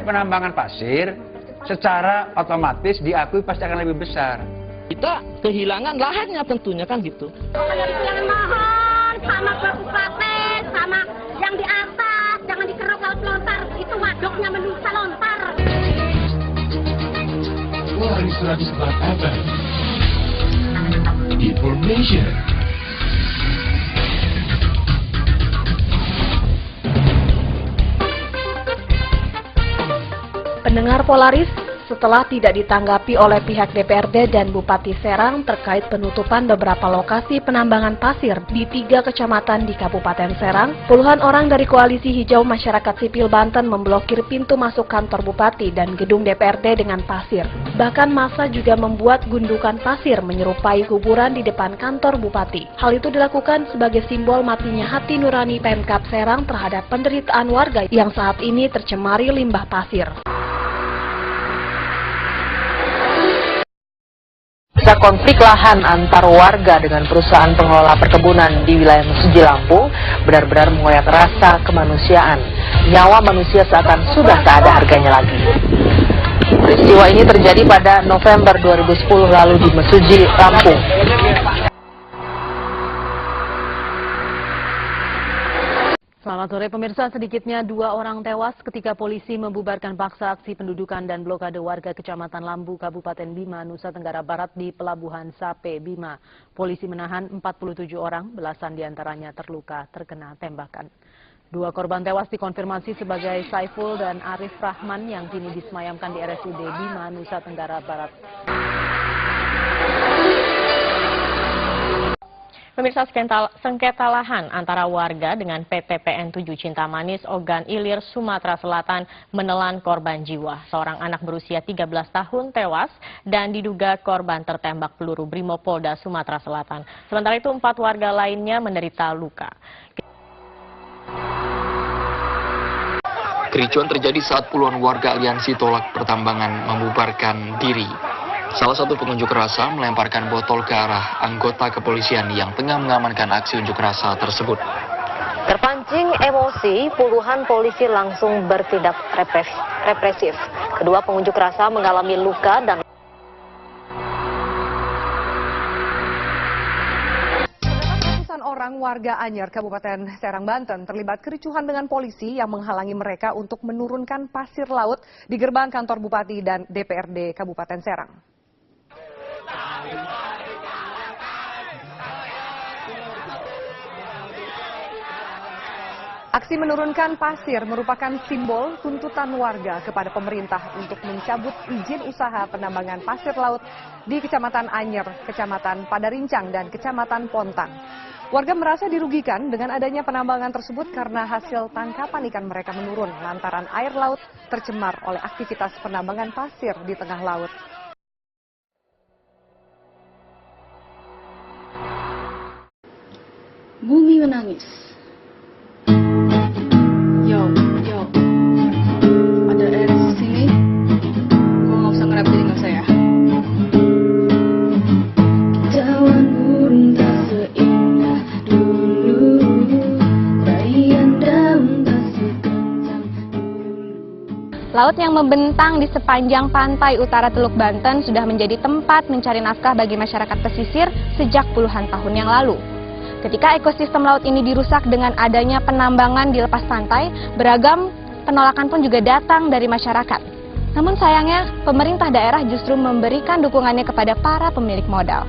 penambangan pasir secara otomatis diakui pasti akan lebih besar. Kita kehilangan lahannya tentunya kan gitu. Yang mohon sama kabupaten, sama yang di atas, jangan dikeruk laut lontar, itu waduknya menusa lontar. Polaris 104 FM Information. Pendengar Polaris, setelah tidak ditanggapi oleh pihak DPRD dan Bupati Serang terkait penutupan beberapa lokasi penambangan pasir di 3 kecamatan di Kabupaten Serang, puluhan orang dari Koalisi Hijau Masyarakat Sipil Banten memblokir pintu masuk kantor Bupati dan gedung DPRD dengan pasir. Bahkan massa juga membuat gundukan pasir menyerupai kuburan di depan kantor Bupati. Hal itu dilakukan sebagai simbol matinya hati nurani Pemkab Serang terhadap penderitaan warga yang saat ini tercemari limbah pasir. Konflik lahan antar warga dengan perusahaan pengelola perkebunan di wilayah Mesuji Lampung benar-benar mengoyak rasa kemanusiaan. Nyawa manusia seakan sudah tak ada harganya lagi. Peristiwa ini terjadi pada November 2010 lalu di Mesuji Lampung. Selamat sore pemirsa, sedikitnya 2 orang tewas ketika polisi membubarkan paksa aksi pendudukan dan blokade warga Kecamatan Lambu, Kabupaten Bima, Nusa Tenggara Barat di Pelabuhan Sape, Bima. Polisi menahan 47 orang, belasan diantaranya terluka terkena tembakan. 2 korban tewas dikonfirmasi sebagai Saiful dan Arif Rahman yang kini disemayamkan di RSUD Bima, Nusa Tenggara Barat. Pemirsa, sengketa lahan antara warga dengan PT PN 7 Cinta Manis, Ogan Ilir, Sumatera Selatan menelan korban jiwa. Seorang anak berusia 13 tahun tewas dan diduga korban tertembak peluru Brimopolda Sumatera Selatan. Sementara itu 4 warga lainnya menderita luka. Kericuan terjadi saat puluhan warga aliansi tolak pertambangan membubarkan diri. Salah satu pengunjuk rasa melemparkan botol ke arah anggota kepolisian yang tengah mengamankan aksi unjuk rasa tersebut. Terpancing emosi, puluhan polisi langsung bertindak represif. Kedua pengunjuk rasa mengalami luka dan orang warga Anyer, Kabupaten Serang, Banten terlibat kericuhan dengan polisi yang menghalangi mereka untuk menurunkan pasir laut di gerbang kantor Bupati dan DPRD Kabupaten Serang. Aksi menurunkan pasir merupakan simbol tuntutan warga kepada pemerintah untuk mencabut izin usaha penambangan pasir laut di Kecamatan Anyer, Kecamatan Padarincang, dan Kecamatan Pontang. Warga merasa dirugikan dengan adanya penambangan tersebut karena hasil tangkapan ikan mereka menurun lantaran air laut tercemar oleh aktivitas penambangan pasir di tengah laut. Bumi menangis. Ada air di sini. Gue nggak usah ngerap, jadi nggak usah ya. Jauhan burung tak seindah dulu, raihan daun tak sekencang dulu. Laut yang membentang di sepanjang pantai utara Teluk Banten sudah menjadi tempat mencari nafkah bagi masyarakat pesisir sejak puluhan tahun yang lalu. Ketika ekosistem laut ini dirusak dengan adanya penambangan di lepas pantai, beragam penolakan pun juga datang dari masyarakat. Namun sayangnya, pemerintah daerah justru memberikan dukungannya kepada para pemilik modal.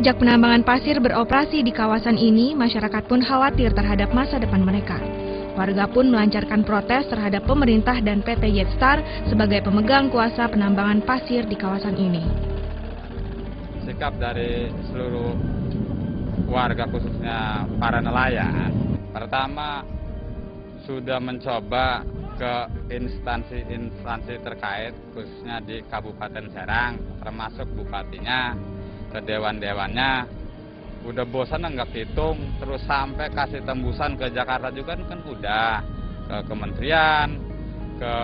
Sejak penambangan pasir beroperasi di kawasan ini, masyarakat pun khawatir terhadap masa depan mereka. Warga pun melancarkan protes terhadap pemerintah dan PT Jetstar sebagai pemegang kuasa penambangan pasir di kawasan ini. Sikap dari seluruh warga, khususnya para nelayan, pertama sudah mencoba ke instansi terkait, khususnya di Kabupaten Serang, termasuk bupatinya, ke dewan-dewannya. Udah bosan nggak hitung, terus sampai kasih tembusan ke Jakarta juga kan udah, ke kementerian, ke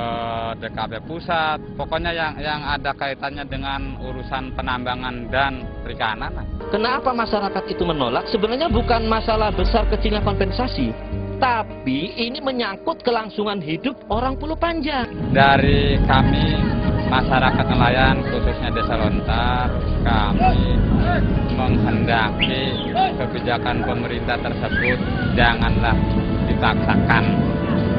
DKP pusat, pokoknya yang ada kaitannya dengan urusan penambangan dan perikanan. Kenapa masyarakat itu menolak? Sebenarnya bukan masalah besar kecilnya kompensasi, Tapi ini menyangkut kelangsungan hidup orang Pulau Panjang. Dari kami masyarakat nelayan khususnya Desa Lontar, kami menghendaki kebijakan pemerintah tersebut janganlah dipaksakan.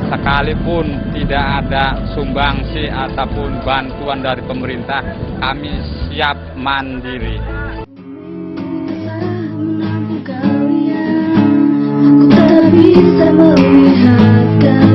Sekalipun tidak ada sumbangsi ataupun bantuan dari pemerintah, kami siap mandiri. Aku tak bisa melihat